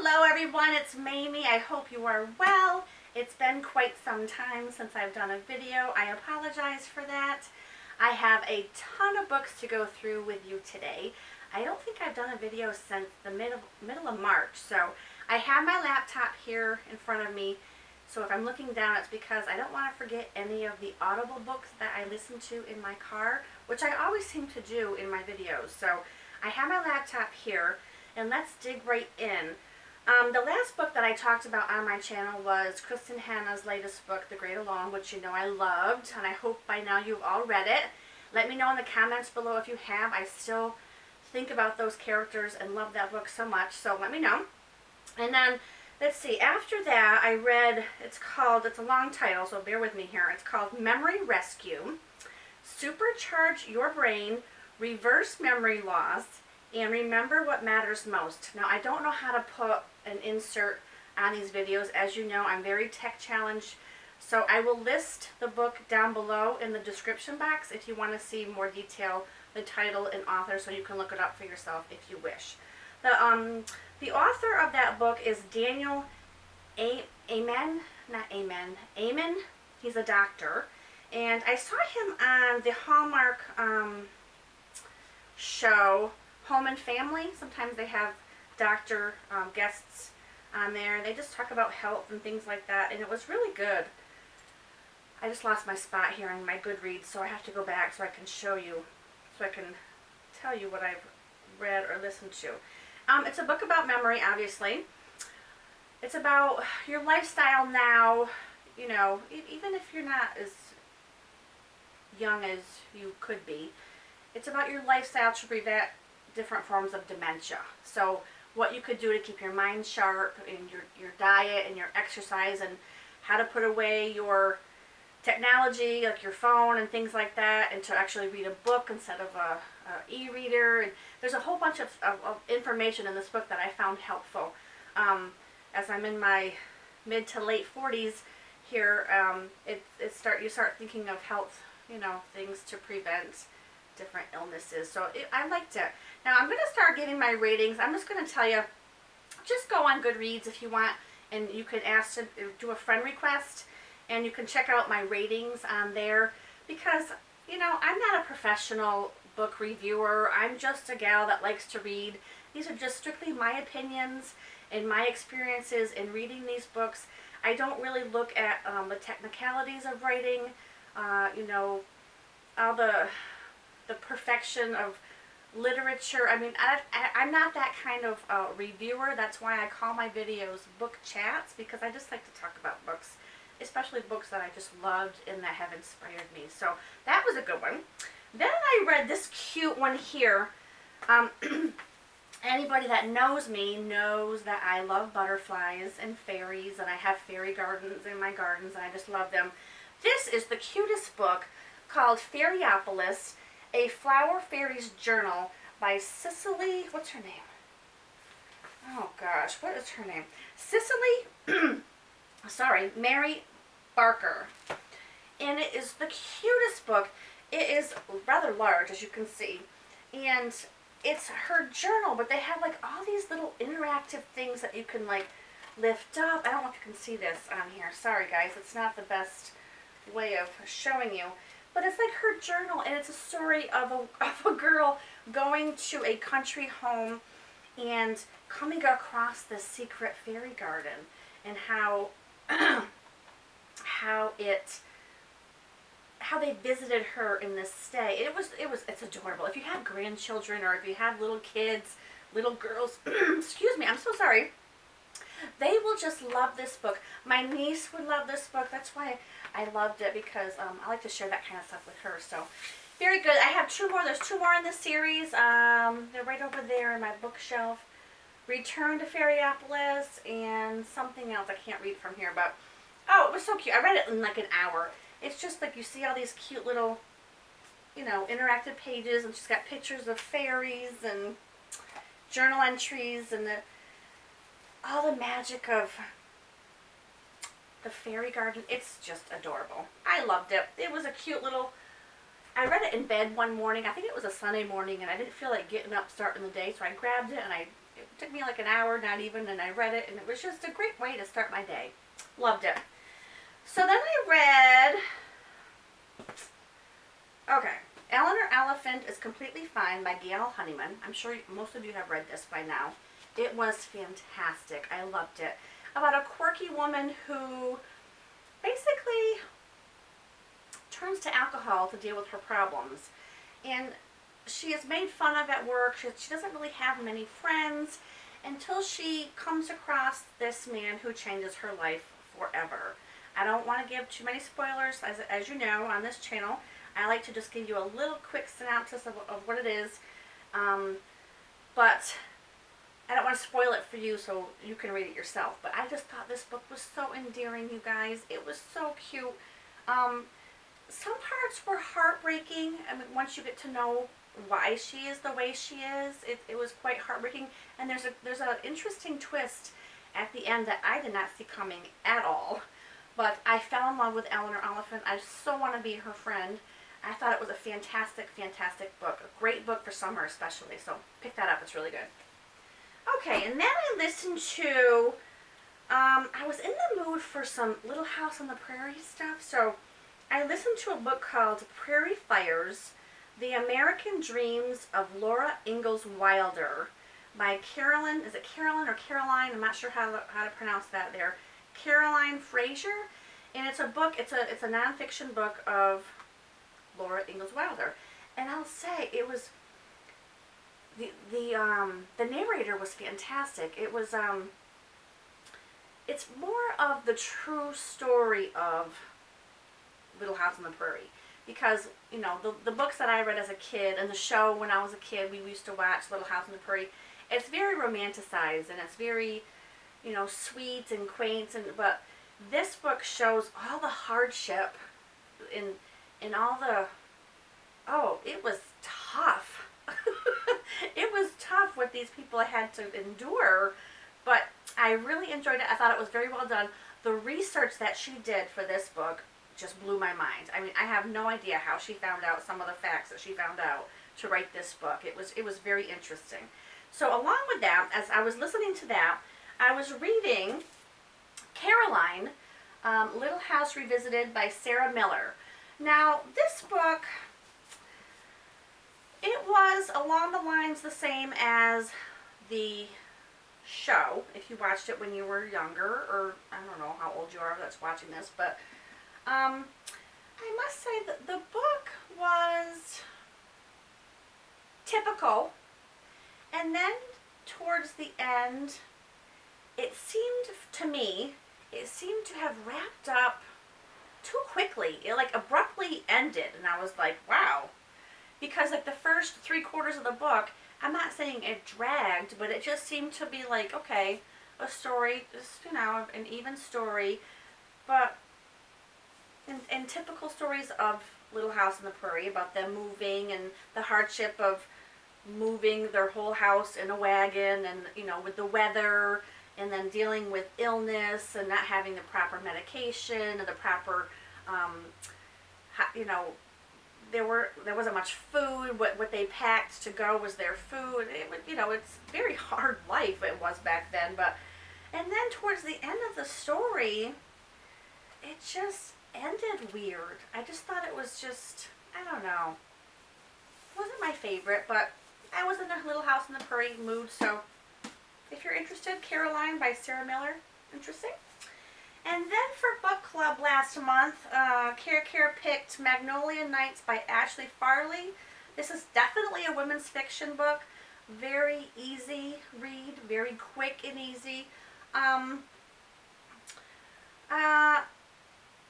Hello everyone, it's Mamie. I hope you are well. It's been quite some time since I've done a video. I apologize for that. I have a ton of books to go through with you today. I don't think I've done a video since the middle of March, so I have my laptop here in front of me. So if I'm looking down, it's because I don't want to forget any of the Audible books that I listen to in my car, which I always seem to do in my videos. So I have my laptop here, and let's dig right in. The last book that I talked about on my channel was Kristen Hanna's latest book, The Great Alone, which you know I loved, and I hope by now you've all read it. Let me know in the comments below if you have. I still think about those characters and love that book so much, so let me know. And then, let's see, after that I read, it's a long title, so bear with me here. It's called Memory Rescue, Supercharge Your Brain, Reverse Memory Loss, and Remember What Matters Most. Now, I don't know how to put an insert on these videos. As you know, I'm very tech challenged, so I will list the book down below in the description box if you want to see more detail, the title and author, so you can look it up for yourself if you wish. The author of that book is Daniel Amen. He's a doctor, and I saw him on the Hallmark show Home and Family. Sometimes they have doctor guests on there. They just talk about health and things like that, and it was really good. I just lost my spot here in my Goodreads, so I have to go back so I can show you, so I can tell you what I've read or listened to. It's a book about memory, obviously. It's about your lifestyle now, you know, even if you're not as young as you could be. It's about your lifestyle to prevent different forms of dementia. So what you could do to keep your mind sharp, and your diet and your exercise, and how to put away your technology like your phone and things like that, and to actually read a book instead of a e-reader. And there's a whole bunch of information in this book that I found helpful. As I'm in my mid to late 40s here, you start thinking of health, you know, things to prevent different illnesses. So I liked it. Now I'm going to start giving my ratings. I'm just going to tell you, just go on Goodreads if you want, and you can ask to do a friend request, and you can check out my ratings on there, because, you know, I'm not a professional book reviewer. I'm just a gal that likes to read. These are just strictly my opinions and my experiences in reading these books. I don't really look at the technicalities of writing, you know, all the perfection of literature. I mean, I'm not that kind of reviewer. That's why I call my videos book chats, because I just like to talk about books, especially books that I just loved and that have inspired me. So that was a good one. Then I read this cute one here. Anybody that knows me knows that I love butterflies and fairies, and I have fairy gardens in my gardens, and I just love them. This is the cutest book called Fairyopolis, A Flower Fairy's Journal by Cicely. What's her name? Oh gosh, what is her name? Cicely, sorry, Mary Barker. And it is the cutest book. It is rather large, as you can see, and it's her journal, but they have like all these little interactive things that you can like lift up. I don't know if you can see this on here. Sorry guys, it's not the best way of showing you. But it's like her journal, and it's a story of a girl going to a country home and coming across this secret fairy garden, and how they visited her in this stay. It's adorable. If you have grandchildren, or if you have little kids, little girls, excuse me, I'm so sorry, they will just love this book. My niece would love this book. That's why I loved it, because I like to share that kind of stuff with her. So very good. I have two more. There's two more in this series. They're right over there in my bookshelf. Return to Fairyopolis and something else. I can't read from here, but oh, it was so cute. I read it in like an hour. It's just like you see all these cute little, you know, interactive pages, and she's got pictures of fairies and journal entries, and all the magic of the fairy garden. It's just adorable. I loved it. It was a cute little, I read it in bed one morning. I think it was a Sunday morning, and I didn't feel like getting up starting the day, so I grabbed it, and It took me like an hour, not even, and I read it, and it was just a great way to start my day. Loved it. So then I read, okay, Eleanor Elephant is Completely Fine by Gail Honeyman. I'm sure most of you have read this by now. It was fantastic. I loved it. About a quirky woman who basically turns to alcohol to deal with her problems. And she is made fun of at work. She doesn't really have many friends until she comes across this man who changes her life forever. I don't want to give too many spoilers. As you know, on this channel, I like to just give you a little quick synopsis of what it is. But I don't want to spoil it for you so you can read it yourself. But I just thought this book was so endearing, you guys. It was so cute. Some parts were heartbreaking. I mean, once you get to know why she is the way she is, it was quite heartbreaking. And there's an interesting twist at the end that I did not see coming at all. But I fell in love with Eleanor Elephant. I so want to be her friend. I thought it was a fantastic, fantastic book. A great book for summer especially. So pick that up. It's really good. Okay, and then I listened to, I was in the mood for some Little House on the Prairie stuff. So I listened to a book called Prairie Fires, The American Dreams of Laura Ingalls Wilder by Carolyn, is it Carolyn or Caroline? I'm not sure how to pronounce that there. Caroline Fraser. And it's a book, it's a nonfiction book of Laura Ingalls Wilder. And I'll say it was, the narrator was fantastic. It was, it's more of the true story of Little House on the Prairie. Because, you know, the books that I read as a kid and the show when I was a kid, we used to watch Little House on the Prairie. It's very romanticized and it's very, you know, sweet and quaint. But this book shows all the hardship in all the, oh, it was tough. It was tough what these people had to endure. But I really enjoyed it. I thought it was very well done. The research that she did for this book just blew my mind. I mean, I have no idea how she found out some of the facts that she found out to write this book. It was very interesting. So along with that, as I was listening to that, I was reading Caroline, Little House Revisited by Sarah Miller. Now, this book, it was along the lines the same as the show, if you watched it when you were younger, or I don't know how old you are that's watching this, but I must say that the book was typical, and then towards the end, it seemed to me, it seemed to have wrapped up too quickly. It like abruptly ended, and I was like, wow. Because like the first 3/4 of the book, I'm not saying it dragged, but it just seemed to be like, okay, a story, just, you know, an even story, but in typical stories of Little House on the Prairie, about them moving and the hardship of moving their whole house in a wagon, and, you know, with the weather, and then dealing with illness and not having the proper medication and the proper, you know, there wasn't much food. What they packed to go was their food. It would, you know, it's very hard life it was back then. But and then towards the end of the story, it just ended weird. I just thought it was just, I don't know. It wasn't my favorite, but I was in a Little House on the Prairie mood, so if you're interested, Caroline by Sarah Miller, interesting. And then for book club last month, Care picked Magnolia Nights by Ashley Farley. This is definitely a women's fiction book. Very easy read, very quick and easy.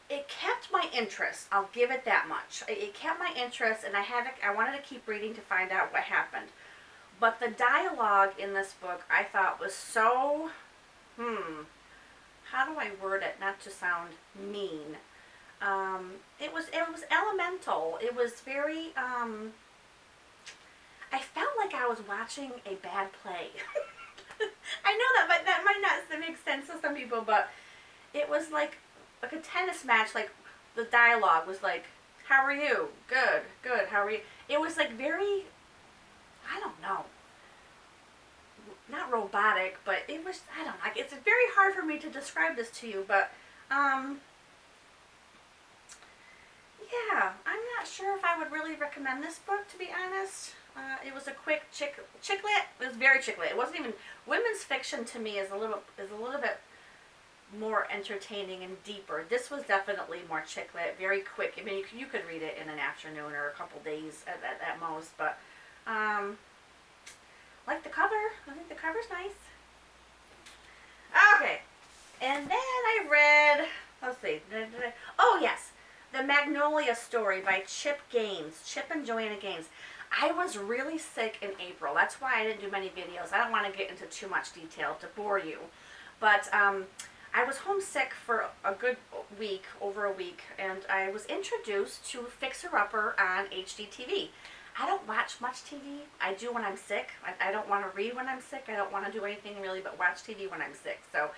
It kept my interest. I'll give it that much. It kept my interest, and I wanted to keep reading to find out what happened. But the dialogue in this book, I thought, was so, how do I word it not to sound mean? It was elemental. It was very, I felt like I was watching a bad play. I know that might not make sense to some people, but it was like a tennis match. Like the dialogue was like, "How are you? Good, good. How are you?" It was like very, I don't know. not robotic, but it was, I don't know, it's very hard for me to describe this to you, but, yeah, I'm not sure if I would really recommend this book, to be honest. It was a quick chicklet. It was very chicklet. It wasn't even, women's fiction to me is a little bit more entertaining and deeper. This was definitely more chicklet, very quick. I mean, you could read it in an afternoon or a couple days at most, but like the cover. I think the cover's nice. Okay, and then I read, let's see, oh yes, The Magnolia Story by Chip and Joanna Gaines. I was really sick in April. That's why I didn't do many videos. I don't want to get into too much detail to bore you, but I was homesick for a good week, over a week, and I was introduced to Fixer Upper on HGTV. I don't watch much TV. I do when I'm sick. I don't want to read when I'm sick. I don't want to do anything really but watch TV when I'm sick. So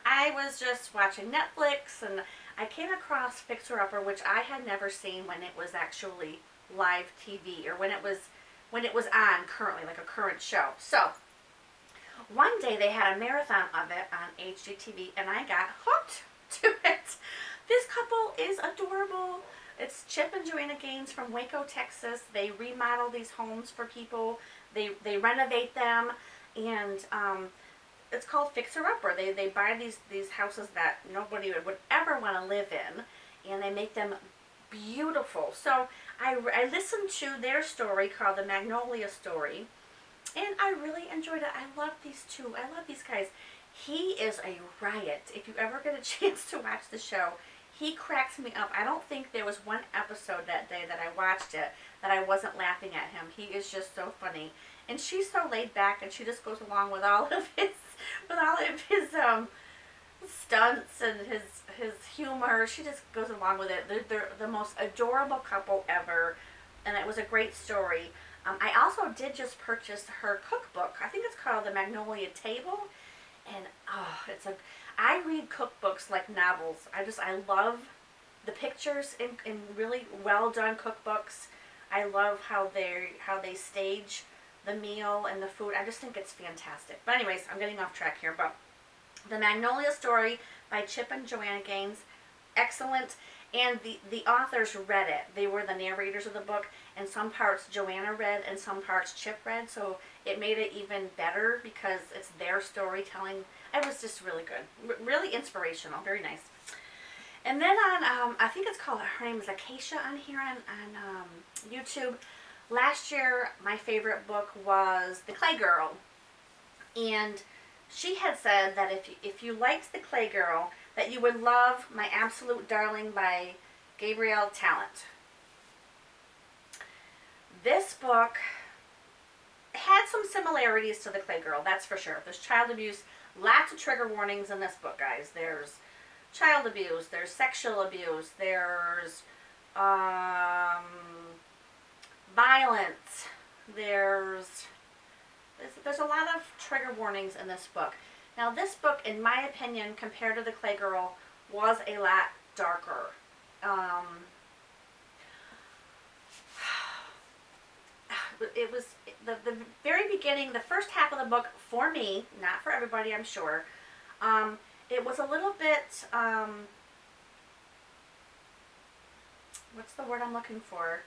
I was just watching Netflix, and I came across Fixer Upper, which I had never seen when it was actually live TV, or when it was on currently, like a current show. So one day they had a marathon of it on HGTV, and I got hooked to it. This couple is adorable. It's Chip and Joanna Gaines from Waco, Texas. They remodel these homes for people. They renovate them, and it's called Fixer Upper. They buy these houses that nobody would ever want to live in, and they make them beautiful. So I listened to their story called The Magnolia Story, and I really enjoyed it. I love these two. I love these guys. He is a riot. If you ever get a chance to watch the show, he cracks me up. I don't think there was one episode that day that I watched it that I wasn't laughing at him. He is just so funny. And she's so laid back, and she just goes along with all of his stunts and his humor. She just goes along with it. They're the most adorable couple ever, and it was a great story. I also did just purchase her cookbook. I think it's called The Magnolia Table, and I read cookbooks like novels. I love the pictures in really well done cookbooks. I love how they stage the meal and the food. I just think it's fantastic. But anyways, I'm getting off track here. But The Magnolia Story by Chip and Joanna Gaines, excellent. And the authors read it. They were the narrators of the book, and some parts Joanna read and some parts Chip read, so it made it even better because it's their storytelling. It was just really good. Really inspirational. Very nice. And then on, I think it's called, her name is Acacia on here on YouTube. Last year, my favorite book was The Clay Girl. And she had said that if you liked The Clay Girl, that you would love My Absolute Darling by Gabriel Tallente. This book had some similarities to The Clay Girl, that's for sure. There's child abuse, lots of trigger warnings in this book, guys. There's child abuse, there's sexual abuse, there's violence, there's a lot of trigger warnings in this book. Now, this book, in my opinion, compared to The Clay Girl, was a lot darker. It was the very beginning, the first half of the book, for me, not for everybody, I'm sure, it was a little bit, what's the word I'm looking for?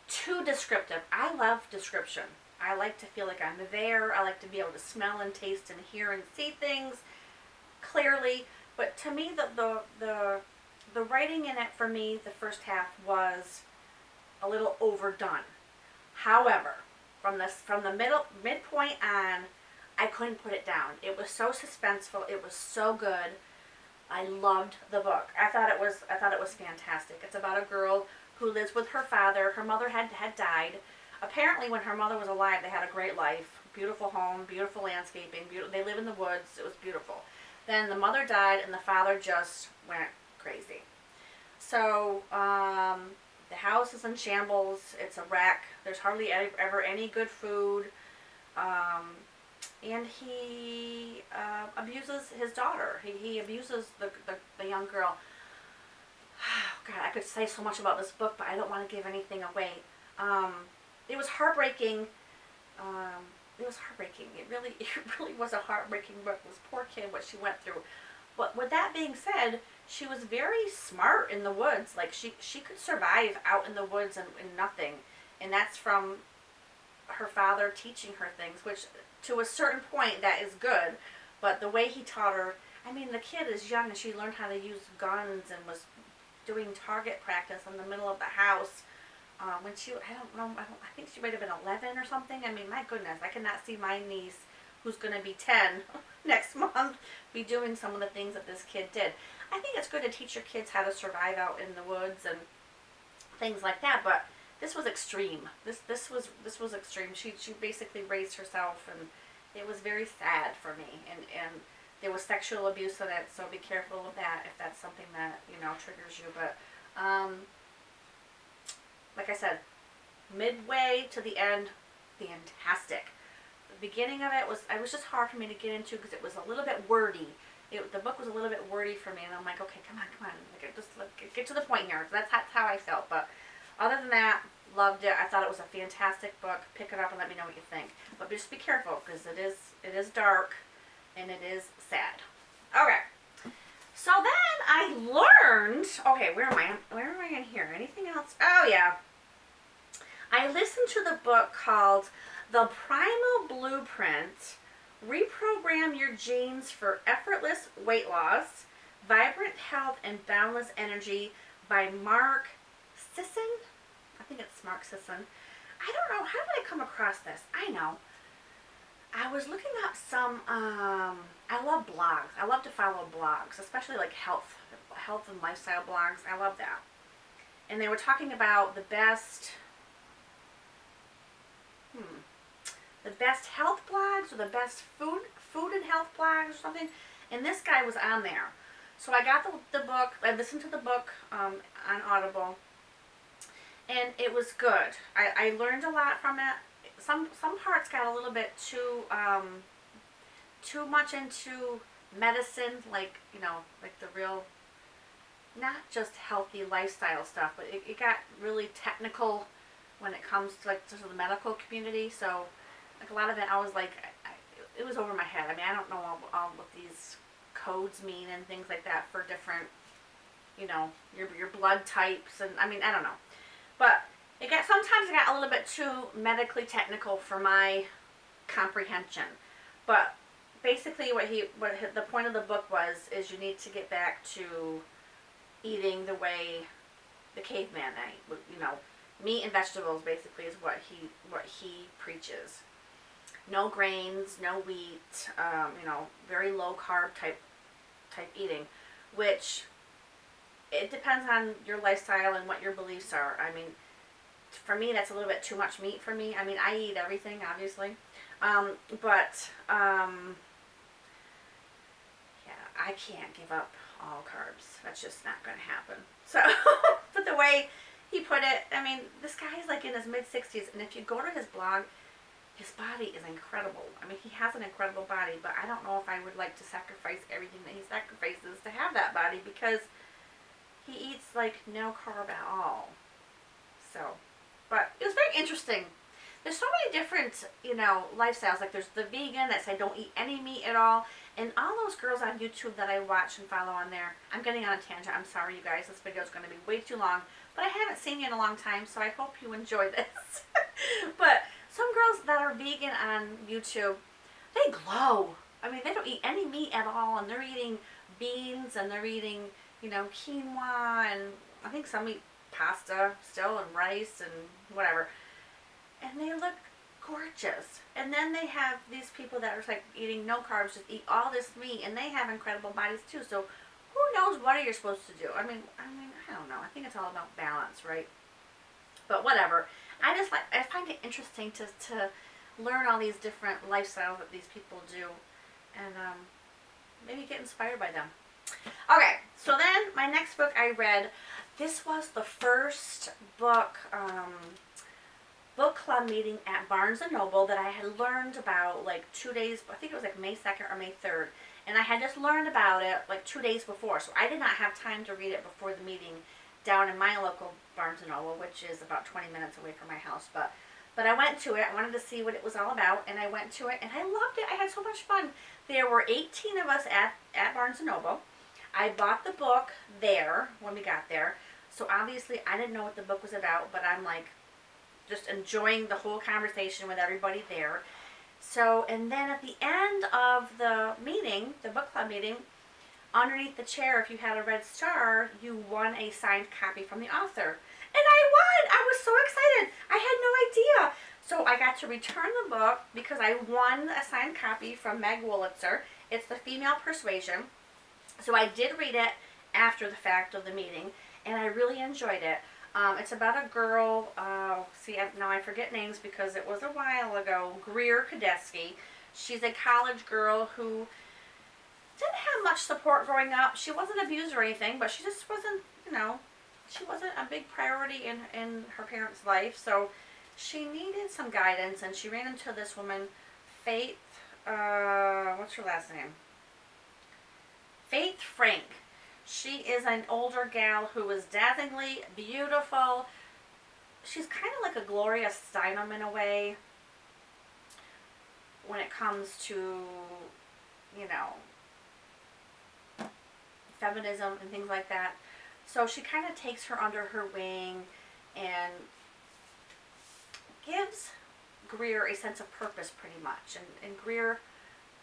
Too descriptive. I love description. I like to feel like I'm there. I like to be able to smell and taste and hear and see things clearly. But to me, the writing in it for me, the first half, was a little overdone. However, from the midpoint on, I couldn't put it down. It was so suspenseful. It was so good. I loved the book. I thought it was fantastic. It's about a girl who lives with her father. Her mother had died. Apparently, when her mother was alive, they had a great life. Beautiful home, beautiful landscaping. They live in the woods. It was beautiful. Then the mother died, and the father just went crazy. So the house is in shambles. It's a wreck. There's hardly ever any good food. And he abuses his daughter. He abuses the young girl. God, I could say so much about this book, but I don't want to give anything away. It was heartbreaking it was heartbreaking. It really was a heartbreaking book. This poor kid, what she went through. But with that being said, she was very smart in the woods. Like, she could survive out in the woods and nothing. And that's from her father teaching her things, which to a certain point that is good. But the way he taught her, I mean, the kid is young and she learned how to use guns and was doing target practice in the middle of the house. When she, I don't know, I think she might have been 11 or something. I mean, my goodness, I cannot see my niece, who's going to be 10 next month, be doing some of the things that this kid did. I think it's good to teach your kids how to survive out in the woods and things like that, but this was extreme. This was extreme. She basically raised herself, and it was very sad for me. And there was sexual abuse in it, so be careful of that if that's something that, you know, triggers you. But like I said, midway to the end, fantastic. The beginning of it was just hard for me to get into because it was a little bit wordy. The book was a little bit wordy for me, and I'm like, okay, come on, like, just get to the point here. So that's how I felt. But other than that, loved it. I thought it was a fantastic book. Pick it up and let me know what you think. But just be careful because it is dark and it is sad. Okay. So then I learned. Okay, where am I in here? Anything else? Oh yeah. I listened to the book called The Primal Blueprint. Reprogram Your Genes for Effortless Weight Loss, Vibrant Health, and Boundless Energy by Mark Sisson. I think it's Mark Sisson. I don't know. How did I come across this? I know. I was looking up some, I love blogs. I love to follow blogs, especially like health and lifestyle blogs. I love that. And they were talking about the best health blogs or the best food and health blogs or something. And this guy was on there. So I got the book. I listened to the book on Audible. And it was good. I learned a lot from it. Some parts got a little bit too much into medicine, like, you know, like the real, not just healthy lifestyle stuff, but it got really technical when it comes to, like, to the medical community. So, like, a lot of it, I was like, it was over my head. I mean, I don't know all what these codes mean and things like that for different, you know, your blood types, and I mean, I don't know. But sometimes it got a little bit too medically technical for my comprehension. But basically the point of the book is you need to get back to eating the way the caveman ate. You know, meat and vegetables basically is what he preaches. No grains, no wheat, you know, very low carb type eating, which it depends on your lifestyle and what your beliefs are. I mean, for me, that's a little bit too much meat for me. I mean, I eat everything, obviously. But I can't give up all carbs. That's just not going to happen. So, but the way he put it, I mean, this guy is like in his mid-60s, and if you go to his blog, his body is incredible. I mean, he has an incredible body, but I don't know if I would like to sacrifice everything that he sacrifices to have that body, because he eats like no carb at all. So, but it was very interesting. There's so many different, you know, lifestyles. Like there's the vegan that say don't eat any meat at all. And all those girls on YouTube that I watch and follow on there, I'm getting on a tangent. I'm sorry, you guys. This video is going to be way too long. But I haven't seen you in a long time, so I hope you enjoy this. But some girls that are vegan on YouTube, they glow. I mean, they don't eat any meat at all, and they're eating beans, and they're eating, you know, quinoa, and I think some eat pasta still, and rice, and whatever. And they look gorgeous. And then they have these people that are like eating no carbs, just eat all this meat, and they have incredible bodies too. So who knows what you're supposed to do? I mean, I don't know. I think it's all about balance, right? But whatever. I find it interesting to learn all these different lifestyles that these people do, and maybe get inspired by them. Okay, so then my next book I read, this was the first book club meeting at Barnes & Noble that I had learned about like 2 days, I think it was like May 2nd or May 3rd, and I had just learned about it like 2 days before, so I did not have time to read it before the meeting down in my local Barnes & Noble, which is about 20 minutes away from my house. But But I went to it. I wanted to see what it was all about, and I went to it, and I loved it. I had so much fun. There were 18 of us at Barnes & Noble. I bought the book there when we got there. So obviously I didn't know what the book was about, but I'm like just enjoying the whole conversation with everybody there. So, and then at the end of the meeting, the book club meeting, underneath the chair, if you had a red star, you won a signed copy from the author. And I won! I was so excited. I had no idea. So I got to return the book because I won a signed copy from Meg Wolitzer. It's the Female Persuasion. So I did read it after the fact of the meeting, and I really enjoyed it. It's about a girl, now I forget names because it was a while ago, Greer Kadesky. She's a college girl who didn't have much support growing up. She wasn't abused or anything, but she just wasn't, she wasn't a big priority in her parents' life. So she needed some guidance, and she ran into this woman, Faith, what's her last name? Faith Frank. She is an older gal who is dazzlingly beautiful. She's kind of like a Gloria Steinem in a way when it comes to, feminism and things like that. So she kind of takes her under her wing and gives Greer a sense of purpose pretty much. And Greer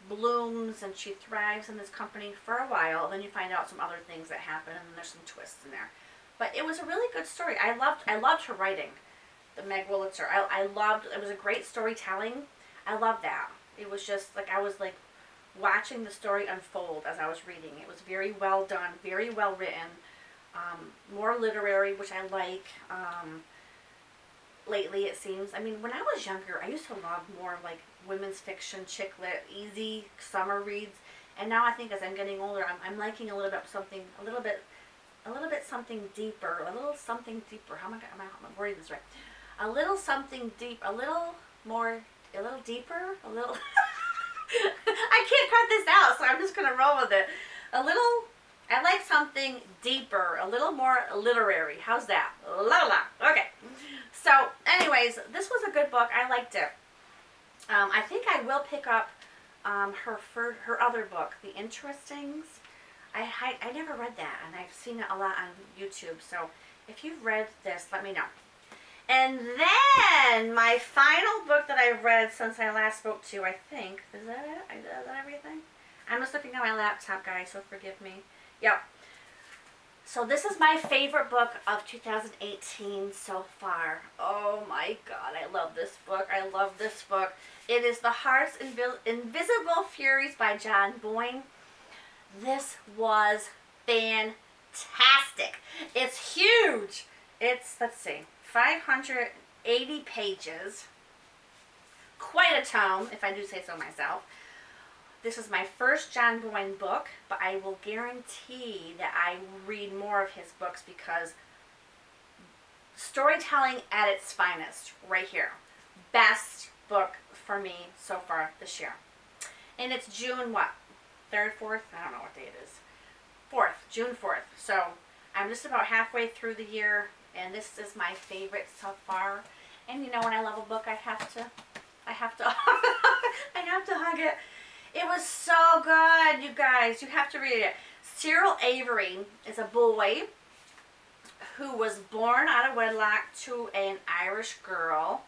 blooms and she thrives in this company for a while. Then you find out some other things that happen, and there's some twists in there. But it was a really good story. I loved her writing, the Meg Wolitzer. It was a great storytelling. I loved that. It was just like I was like watching the story unfold as I was reading. It was very well done, very well written, more literary, which I like. Lately, it seems. I mean, when I was younger, I used to love more like women's fiction, chick lit, easy summer reads. And now I think as I'm getting older, I'm liking a little bit something deeper, a little something deeper. How am I wording this right? A little something deep, a little deeper, a little. I can't cut this out, so I'm just gonna roll with it. I like something deeper, a little more literary. How's that? Okay. So, anyways, this was a good book. I liked it. I think I will pick up her other book, The Interestings. I never read that, and I've seen it a lot on YouTube. So, if you've read this, let me know. And then, my final book that I've read since I last spoke to you, I think, is that it? Is that everything? I'm just looking at my laptop, guys, so forgive me. Yep. So this is my favorite book of 2018 so far. Oh my God, I love this book. I love this book. It is The Heart's Invisible Furies by John Boyne. This was fantastic. It's huge. It's, 580 pages. Quite a tome, if I do say so myself. This is my first John Boyne book, but I will guarantee that I will read more of his books because storytelling at its finest, right here. Best book for me so far this year. And it's June, 3rd, 4th? I don't know what day it is. 4th, June 4th. So I'm just about halfway through the year, and this is my favorite so far. And when I love a book, I have to I have to hug it. It was so good, you guys. You have to read it. Cyril Avery is a boy who was born out of wedlock to an Irish girl.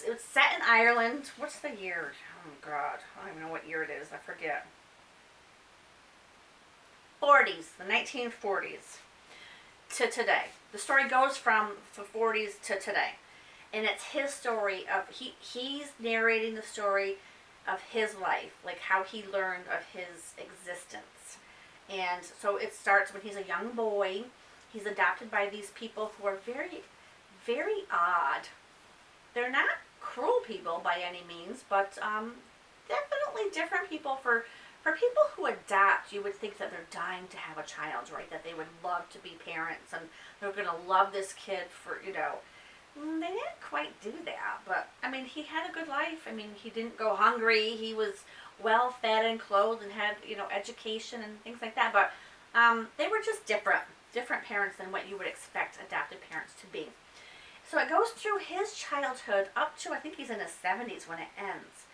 It was set in Ireland. What's the year? Oh, God. I don't even know what year it is. I forget. 40s. The 1940s to today. The story goes from the 40s to today. And it's his story of, he's narrating the story of his life, like how he learned of his existence. And so it starts when he's a young boy. He's adopted by these people who are very, very odd. They're not cruel people by any means, but definitely different people. For people who adopt, you would think that they're dying to have a child, right? That they would love to be parents and they're going to love this kid for, They didn't quite do that, but, he had a good life. He didn't go hungry. He was well fed and clothed and had, education and things like that, but they were just different parents than what you would expect adopted parents to be. So it goes through his childhood up to, I think he's in his 70s when it ends.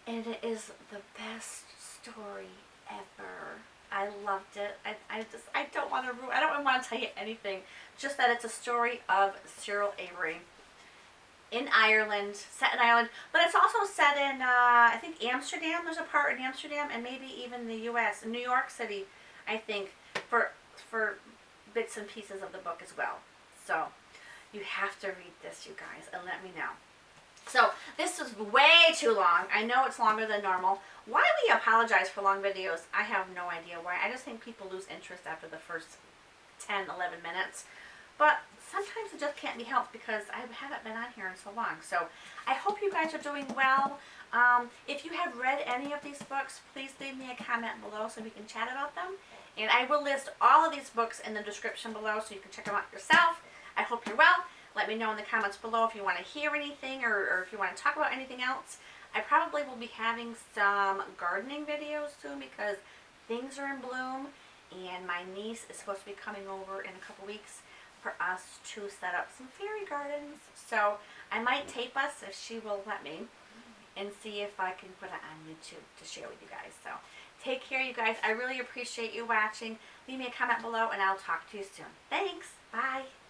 And it is the best story ever. I loved it. I don't want to tell you anything. Just that it's a story of Cyril Avery in Ireland, set in Ireland, but it's also set in, I think Amsterdam. There's a part in Amsterdam, and maybe even the U.S., New York City, I think, for bits and pieces of the book as well. So you have to read this, you guys, and let me know. So this is way too long. I know it's longer than normal. Why we apologize for long videos, I have no idea why. I just think people lose interest after the first 10, 11 minutes. But sometimes it just can't be helped because I haven't been on here in so long. So I hope you guys are doing well. If you have read any of these books, please leave me a comment below so we can chat about them. And I will list all of these books in the description below so you can check them out yourself. I hope you're well. Let me know in the comments below if you want to hear anything or if you want to talk about anything else. I probably will be having some gardening videos soon because things are in bloom. And my niece is supposed to be coming over in a couple weeks for us to set up some fairy gardens. So I might tape us if she will let me and see if I can put it on YouTube to share with you guys. So take care, you guys. I really appreciate you watching. Leave me a comment below and I'll talk to you soon. Thanks. Bye.